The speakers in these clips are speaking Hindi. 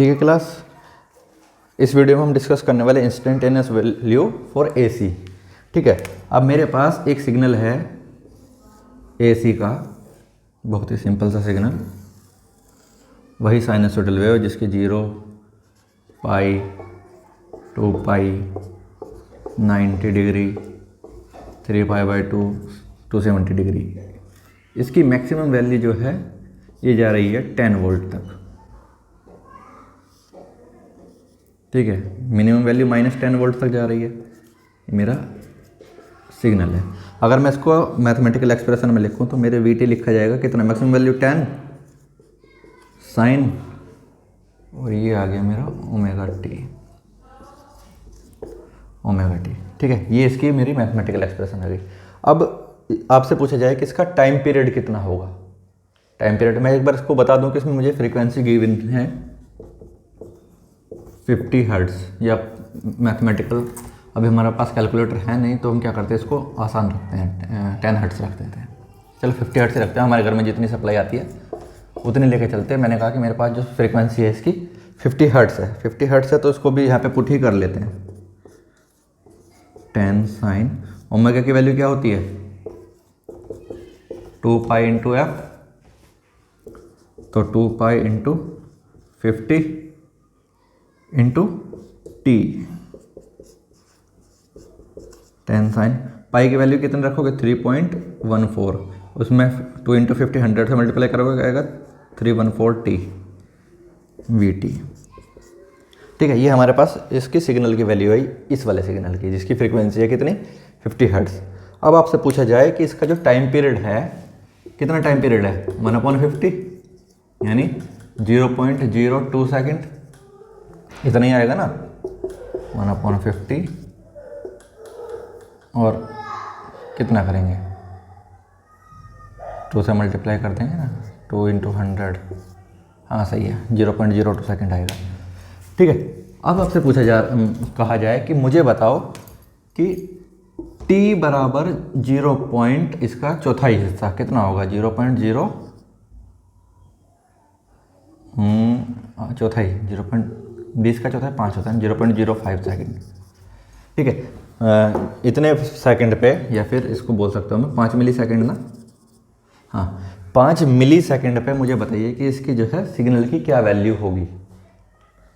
ठीक है क्लास, इस वीडियो में हम डिस्कस करने वाले इंस्टेंटेनियस वैल्यू फॉर एसी। ठीक है, अब मेरे पास एक सिग्नल है एसी का, बहुत ही सिंपल सा सिग्नल, वही साइनसोइडल वेव जिसकी 0 पाई 2 पाई 90 डिग्री 3 पाई बाई 2 270 डिग्री। इसकी मैक्सिमम वैल्यू जो है ये जा रही है 10 वोल्ट तक। ठीक है, मिनिमम वैल्यू -10 वोल्ट तक जा रही है, ये मेरा सिग्नल है। अगर मैं इसको मैथमेटिकल एक्सप्रेशन में लिखूं तो मेरे वीटी लिखा जाएगा कितना, मैक्सिमम वैल्यू 10 साइन, और ये आ गया मेरा ओमेगा टी। ठीक है, ये इसकी मेरी मैथमेटिकल एक्सप्रेशन आ गई। अब आपसे पूछा जाए कि इसका टाइम पीरियड कितना होगा। टाइम पीरियड मैं एक बार इसको बता दूं कि इसमें मुझे फ्रीक्वेंसी गिवन है 50 हर्ट्ज़, या मैथमेटिकल, अभी हमारे पास कैलकुलेटर है नहीं तो हम क्या करते हैं, इसको आसान रखते हैं, 10 हर्ट्ज़ रख देते हैं। चलो 50 हर्ट्ज़ रखते हैं, हमारे घर में जितनी सप्लाई आती है उतनी लेके चलते हैं। मैंने कहा कि मेरे पास जो फ्रीक्वेंसी है इसकी 50 हर्ट्ज़ है, 50 हर्ट्ज़ है तो इसको भी यहाँ पे पुट ही कर लेते हैं। 10 साइन ओमेगा की वैल्यू क्या होती है 2 पाई इंटू एफ, तो 2 pi into 50 into T. 10 sine pi की वैल्यू कितने रखोगे 3.14, उसमें 2 इंटू 50 100 से मल्टीप्लाई करोगे आएगा 314 टी वी टी। ठीक है, ये हमारे पास इसकी सिग्नल की वैल्यू आई, इस वाले सिग्नल की जिसकी फ्रीक्वेंसी है कितनी 50 हर्ट्ज़। अब आपसे पूछा जाए कि इसका जो टाइम पीरियड है कितना टाइम पीरियड है 1/50 यानी 0.02 सेकेंड, इतना ही आएगा ना 1/50, और कितना करेंगे 2 से मल्टीप्लाई कर देंगे ना, 2 इंटू 100, हाँ सही है 0.02 सेकेंड आएगा। ठीक है, अब आपसे कहा जाए कि मुझे बताओ कि t बराबर 0 पॉइंट इसका चौथाई हिस्सा कितना होगा, 0.0 चौथाई 0.20 का चौथाई 5 होता है, 0.05 सेकेंड। ठीक है, इतने सेकंड पे, या फिर इसको बोल सकता हूँ मैं 5 मिली सेकेंड ना, हाँ 5 मिली सेकेंड पे मुझे बताइए कि इसकी जो है सिग्नल की क्या वैल्यू होगी।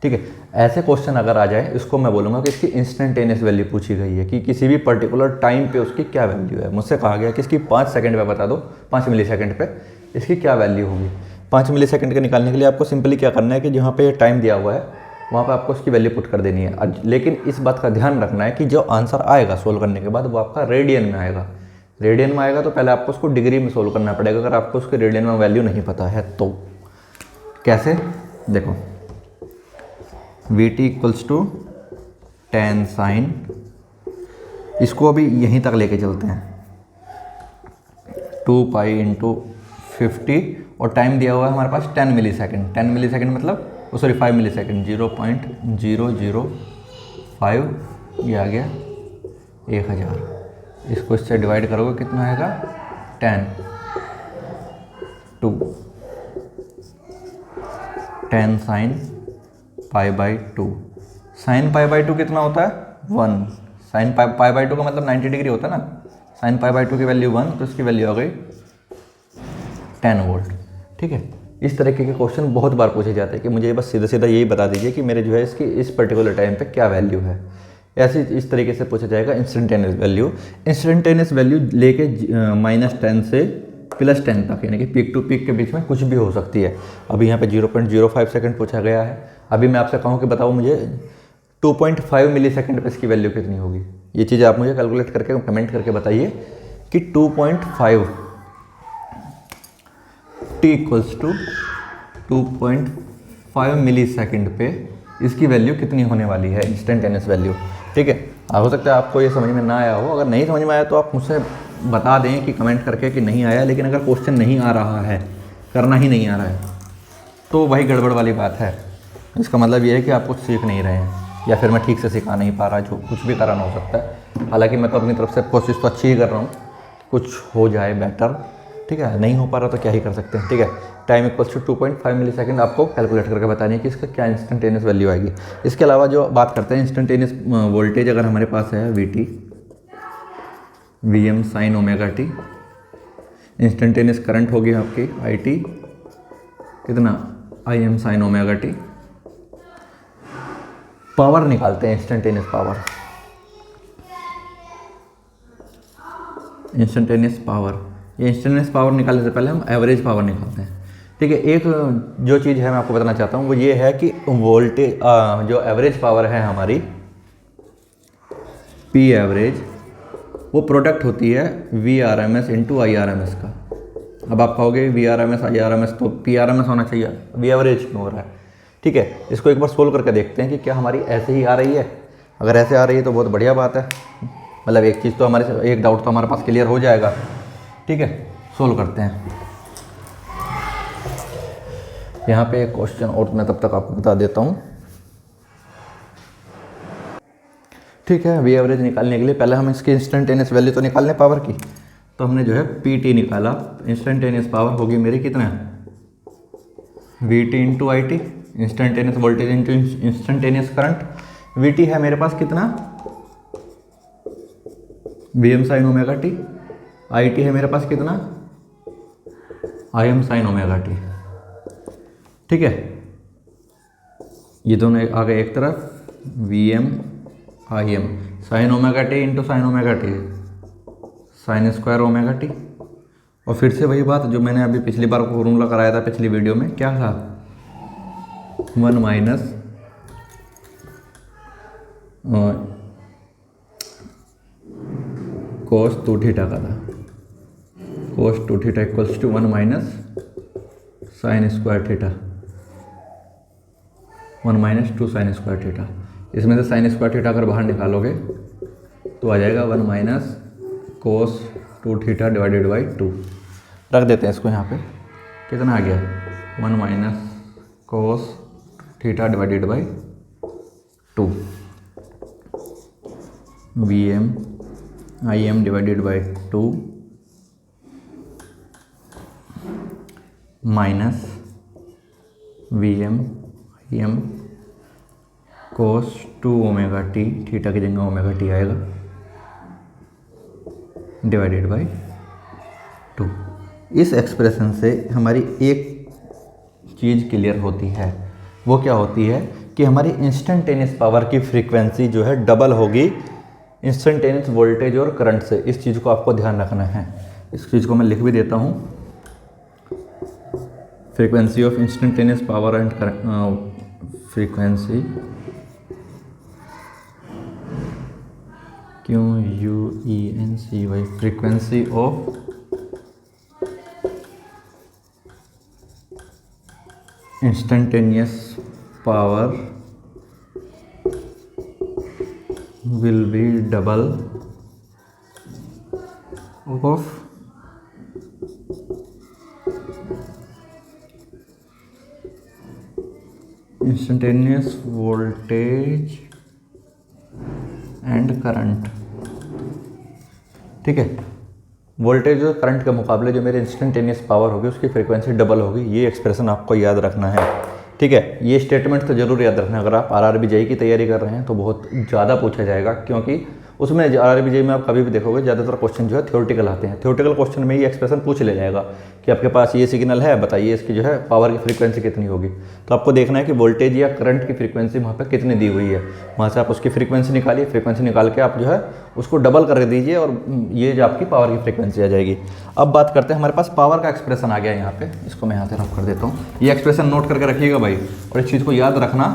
ठीक है, ऐसे क्वेश्चन अगर आ जाए इसको मैं बोलूँगा कि इसकी इंस्टेंटेनियस वैल्यू पूछी गई है कि किसी भी पर्टिकुलर टाइम पे उसकी क्या वैल्यू है। मुझसे कहा गया कि इसकी 5 सेकंड पे बता दो, 5 मिली सेकंड पे इसकी क्या वैल्यू होगी। 5 मिली सेकंड के निकालने के लिए आपको सिंपली क्या करना है कि जहाँ पे टाइम दिया हुआ है वहाँ पर आपको उसकी वैल्यू पुट कर देनी है। लेकिन इस बात का ध्यान रखना है कि जो आंसर आएगा सोल्व करने के बाद वो आपका रेडियन में आएगा। रेडियन में आएगा तो पहले आपको उसको डिग्री में सोल्व करना पड़ेगा, अगर आपको उसके रेडियन में वैल्यू नहीं पता है तो। कैसे, देखो Vt इक्वल्स टू 10 साइन, इसको अभी यहीं तक लेके चलते हैं 2 पाई इंटू 50, और टाइम दिया हुआ है हमारे पास 10 मिली सेकेंड। 10 मिली सेकेंड मतलब सॉरी 5 मिली सेकेंड, 0.005, ये आ गया 1000। इसको इससे डिवाइड करोगे कितना आएगा 10 sine pi by 2। Sine pi by 2 कितना होता है 1, साइन पाई बाई 2 का मतलब 90 डिग्री होता है ना, साइन पाई बाई 2 की वैल्यू 1, तो इसकी वैल्यू आ गई 10 वोल्ट। ठीक है, इस तरीके के क्वेश्चन बहुत बार पूछे जाते हैं कि मुझे बस सीधा सीधा यही बता दीजिए कि मेरे जो है इसकी इस पर्टिकुलर टाइम पे क्या वैल्यू है। ऐसे इस तरीके से पूछा जाएगा इंस्टेंटेनियस वैल्यू। इंस्टेंटेनियस वैल्यू लेके -10 से +10 तक, यानी कि पीक टू पीक के बीच में कुछ भी हो सकती है। अभी यहाँ पे 0.05 सेकंड पूछा गया है। अभी मैं आपसे कहूँ कि बताओ मुझे 2.5 मिली सेकेंड पर इसकी वैल्यू कितनी होगी, ये चीज़ आप मुझे कैलकुलेट करके कमेंट करके बताइए कि 2.5 t equals to 2.5 millisecond पे इसकी वैल्यू कितनी होने वाली है, इंस्टेंटेनियस वैल्यू। ठीक है, हो सकता है आपको ये समझ में ना आया हो, अगर नहीं समझ में आया तो आप मुझसे बता दें कि कमेंट करके कि नहीं आया। लेकिन अगर क्वेश्चन नहीं आ रहा है, करना ही नहीं आ रहा है, तो वही गड़बड़ वाली बात है। इसका मतलब ये है कि आप कुछ सीख नहीं रहे हैं, या फिर मैं ठीक से सिखा नहीं पा रहा, जो कुछ भी कारण हो सकता है। हालांकि मैं तो अपनी तरफ से कोशिश तो अच्छी ही कर रहा हूँ, कुछ हो जाए बेटर, ठीक है, नहीं हो पा रहा तो क्या ही कर सकते हैं। ठीक है, time equals to 2.5 millisecond आपको कैलकुलेट करके बतानी है कि इसका क्या इंस्टेंटेनियस वैल्यू आएगी। इसके अलावा जो बात करते हैं इंस्टेंटेनियस वोल्टेज, अगर हमारे पास है VT VM sine omega T, instantaneous current होगी आपकी IT कितना IM sine omega T. Power निकालते हैं, इंस्टेंटेनियस पावर, इंस्टेंटेनियस पावर। ये इंस्टेंटेनियस पावर निकालने से पहले हम एवरेज पावर निकालते हैं। ठीक है, एक जो चीज़ है मैं आपको बताना चाहता हूँ वो ये है कि वोल्टेज जो एवरेज पावर है हमारी P एवरेज, वो प्रोडक्ट होती है VRMS इंटू IRMS का। अब आप कहोगे VRMS IRMS तो PRMS होना चाहिए, V एवरेज क्यों हो रहा है? ठीक है, इसको एक बार सोल्व करके देखते हैं कि क्या हमारी ऐसे ही आ रही है। अगर ऐसे आ रही है तो बहुत बढ़िया बात है, मतलब एक चीज़ तो हमारे, एक डाउट तो हमारे पास क्लियर हो जाएगा। ठीक है, सोल्व करते हैं। यहाँ पे एक क्वेश्चन और मैं तब तक आपको बता देता हूँ। ठीक है, वी एवरेज निकालने के लिए पहले हम इसकी इंस्टेंटेनियस वैल्यू तो निकाल लें पावर की। तो हमने जो है PT निकाला, इंस्टेंटेनियस पावर होगी मेरी कितना, VT into IT, instantaneous voltage into instantaneous current. VT है मेरे पास कितना, VM sine omega T. IT है मेरे पास कितना, IM साइन ओमेगा टी। ठीक है, ये दोनों आ गए एक तरफ, VM IM sine omega T into sine omega T, sine square omega T. और फिर से वही बात जो मैंने अभी पिछली बार फॉर्मूला कराया था पिछली वीडियो में, क्या था, 1 माइनस कोस 2 थीटा का था, cos 2 theta equals to 1 minus sine square theta, 1 minus 2 sine square theta. इसमें से साइन स्क्वायर थीटा अगर बाहर निकालोगे तो आ जाएगा 1 minus cos 2 theta divided by 2। रख देते हैं इसको यहाँ पे, कितना आ गया, 1 minus cos theta divided by 2, VM IM divided by 2 minus VM IM cos 2 omega T, theta की जगह ओमेगा टी आएगा, डिवाइडेड बाई 2। इस एक्सप्रेशन से हमारी एक चीज़ क्लियर होती है, वो क्या होती है कि हमारी इंस्टेंटेनियस पावर की फ्रीक्वेंसी जो है डबल होगी इंस्टेंटेनियस वोल्टेज और करंट से। इस चीज़ को आपको ध्यान रखना है, इस चीज़ को मैं लिख भी देता हूँ, frequency of instantaneous power and frequency QUENCY, frequency of instantaneous power will be double of instantaneous voltage and current। ठीक है, वोल्टेज और करंट के मुकाबले जो मेरे इंस्टेंटेनियस पावर होगी उसकी फ्रीक्वेंसी डबल होगी। ये एक्सप्रेशन आपको याद रखना है। ठीक है, ये स्टेटमेंट तो जरूर याद रखना। अगर आप RRB JEE की तैयारी कर रहे हैं तो बहुत ज़्यादा पूछा जाएगा, क्योंकि उसमें RRB JEE में आप कभी भी देखोगे ज़्यादातर क्वेश्चन जो है थ्योरेटिकल आते हैं। थ्योरेटिकल क्वेश्चन में ये एक्सप्रेशन पूछ ले जाएगा कि आपके पास ये सिग्नल है, बताइए इसकी जो है पावर की फ्रीक्वेंसी कितनी होगी। तो आपको देखना है कि वोल्टेज या करंट की फ्रीक्वेंसी वहाँ पर कितनी दी हुई है, वहाँ से आप उसकी फ्रीक्वेंसी निकालिए, फ्रीक्वेंसी निकाल के आप जो है उसको डबल कर दीजिए और ये जो आपकी पावर की फ्रीक्वेंसी आ जाएगी। अब बात करते हैं, हमारे पास पावर का एक्सप्रेशन आ गया यहाँ पे, इसको मैं यहाँ से रफ कर देता हूँ। ये एक्सप्रेशन नोट करके रखिएगा भाई, और इस चीज़ को याद रखना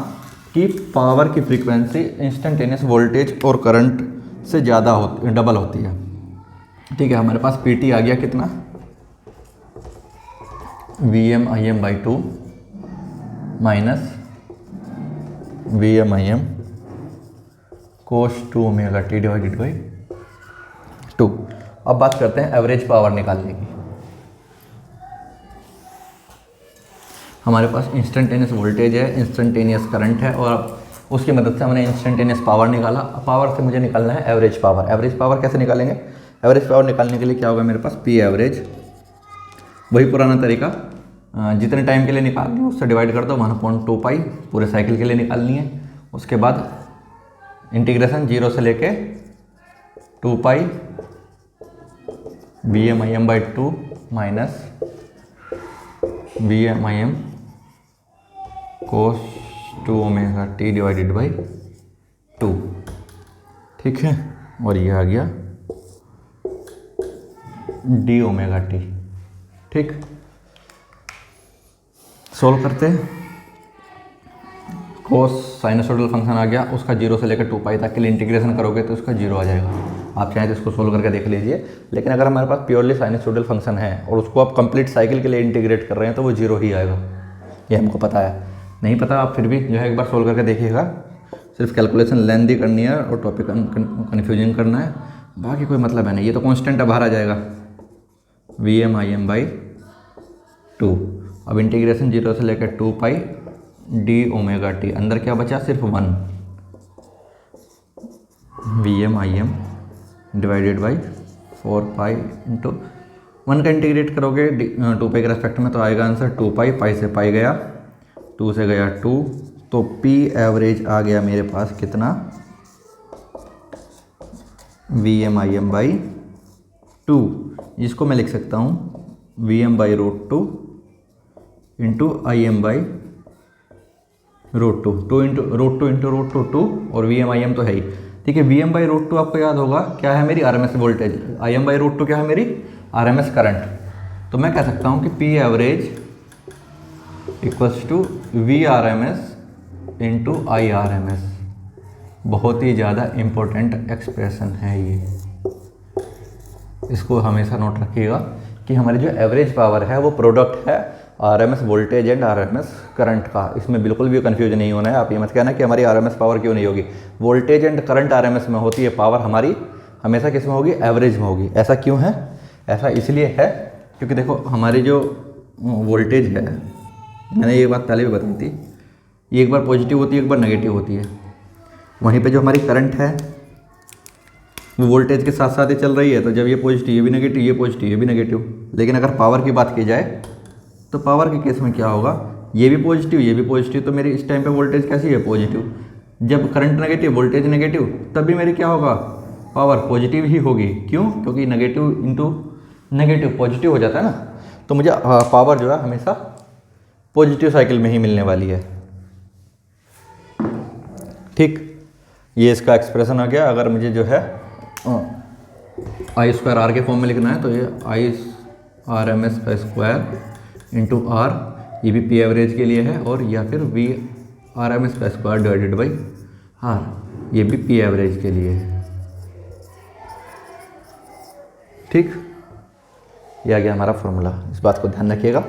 कि पावर की फ्रीक्वेंसी इंस्टेंटेनियस वोल्टेज और करंट से ज़्यादा डबल होती है। ठीक है, हमारे पास PT आ गया कितना, VM IM by 2 minus VM IM cos 2 omega T divided by 2। अब बात करते हैं एवरेज पावर निकालने की। हमारे पास इंस्टेंटेनियस वोल्टेज है, इंस्टेंटेनियस करंट है, और उसकी मदद से हमने इंस्टेंटेनियस पावर निकाला। पावर से मुझे निकालना है एवरेज पावर। एवरेज पावर कैसे निकालेंगे, एवरेज पावर निकालने के लिए क्या होगा, मेरे पास P एवरेज वही पुराना तरीका, जितने टाइम के लिए निकालनी है उससे डिवाइड कर दो 1/2 पाई, पूरे साइकिल के लिए निकालनी है। उसके बाद इंटीग्रेशन 0 से लेके 2 पाई Vm/2 minus Vm cos 2ωt divided by 2, ठीक है। और ये आ गया dωt, ठीक। सोल्व करते हैं। कोस साइनसोइडल फंक्शन आ गया, उसका 0 से लेकर 2 पाई तक के लिए इंटीग्रेशन करोगे तो उसका 0 आ जाएगा। आप चाहें तो इसको सोल्व करके देख लीजिए, लेकिन अगर हमारे पास प्योरली साइनसोइडल फंक्शन है और उसको आप कंप्लीट साइकिल के लिए इंटीग्रेट कर रहे हैं तो वो 0 ही आएगा, ये हमको पता है। नहीं पता आप फिर भी जो है एक बार सोल्व करके देखिएगा, सिर्फ कैलकुलेशन लेंथी करनी है और टॉपिक कन्फ्यूजन करना है, बाकी कोई मतलब है नहीं। ये तो कांस्टेंट बाहर आ जाएगा Vm/2। अब इंटीग्रेशन 0 से लेकर 2 पाई dωt, अंदर क्या बचा, सिर्फ 1 Vm divided by 4 pi into 1 का इंटीग्रेट करोगे 2 पाई के रेस्पेक्ट में तो आएगा आंसर 2 पाई, पाई से पाई गया, 2 से गया 2, तो P एवरेज आ गया मेरे पास कितना, Vm/2, जिसको मैं लिख सकता हूँ Vm/√2 into Im/√2, 2 into √2 into √2 2, और Vm/Im तो है ही, ठीक है। Vm/√2 आपको याद होगा क्या है, मेरी RMS वोल्टेज, Im/√2 क्या है, मेरी RMS करंट। तो मैं कह सकता हूँ कि P average equals to VRMS into IRMS। बहुत ही ज़्यादा इम्पोर्टेंट एक्सप्रेशन है ये, इसको हमेशा नोट रखिएगा कि हमारी जो एवरेज पावर है वो प्रोडक्ट है RMS voltage and RMS current का। इसमें बिल्कुल भी कंफ्यूजन नहीं होना है। आप ये मत कहना कि हमारी RMS पावर क्यों नहीं होगी, वोल्टेज एंड करंट RMS में होती है, पावर हमारी हमेशा किस में होगी, एवरेज में होगी। ऐसा क्यों है, ऐसा इसलिए है क्योंकि देखो हमारी जो वोल्टेज है, मैंने ये बात पहले भी बताई थी, ये एक बार पॉजिटिव होती है एक बार नेगेटिव होती है। वहीं पे जो हमारी करंट है वो वोल्टेज के साथ साथ ही चल रही है, तो जब ये पॉजिटिव ये भी नेगेटिव, ये पॉजिटिव ये भी नेगेटिव। लेकिन अगर पावर की बात की जाए तो पावर के केस में क्या होगा, ये भी पॉजिटिव ये भी पॉजिटिव, तो मेरी इस टाइम पे वोल्टेज कैसी है, पॉजिटिव। जब करंट नेगेटिव वोल्टेज नेगेटिव, तब भी मेरी क्या होगा, पावर पॉजिटिव ही होगी। क्यों, क्योंकि नेगेटिव इंटू नेगेटिव पॉजिटिव हो जाता है ना, तो मुझे पावर जो है हमेशा पॉजिटिव साइकिल में ही मिलने वाली है, ठीक। ये इसका एक्सप्रेशन आ गया। अगर मुझे जो है I²R के फॉर्म में लिखना है तो ये IRMS का स्क्वायर इंटू R, ये भी P एवरेज के लिए है, और या फिर VRMS का स्क्वायर डिवाइडेड बाई R, ये भी P एवरेज के लिए है, ठीक। ये आ गया हमारा फॉर्मूला, इस बात को ध्यान रखिएगा।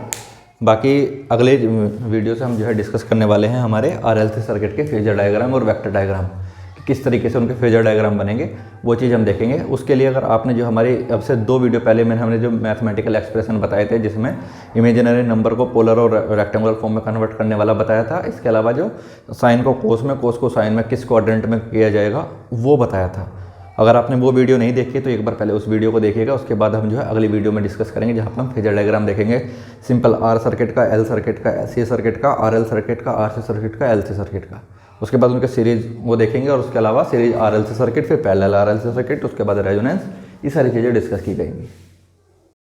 बाकी अगले वीडियो से हम जो है डिस्कस करने वाले हैं हमारे RLC सर्किट के फेजर डायग्राम और वेक्टर डायग्राम, किस तरीके से उनके फेजर डायग्राम बनेंगे, वो चीज़ हम देखेंगे। उसके लिए अगर आपने जो हमारी अब से 2 वीडियो पहले हमने जो मैथमेटिकल एक्सप्रेशन बताए थे, जिसमें इमेजिनरी नंबर को पोलर और रेक्टेंगुलर फॉर्म में कन्वर्ट करने वाला बताया था, इसके अलावा जो साइन को कोस में, कोस को साइन में किस क्वाड्रेंट में किया जाएगा वो बताया था। अगर आपने वो वीडियो नहीं देखी तो एक बार पहले उस वीडियो को देखिएगा, उसके बाद हम जो है अगली वीडियो में डिस्कस करेंगे, जहाँ पर हम फेजर डायग्राम देखेंगे, सिंपल R सर्किट का, L सर्किट का, C सर्किट का, RL सर्किट का, RC सर्किट का, LC सर्किट का। उसके बाद उनके सीरीज वो देखेंगे, और उसके अलावा सीरीज RLC सर्किट, फिर पैरेलल RLC सर्किट, उसके बाद रेजोनेंस, ये सारी चीज़ें डिस्कस की जाएंगी।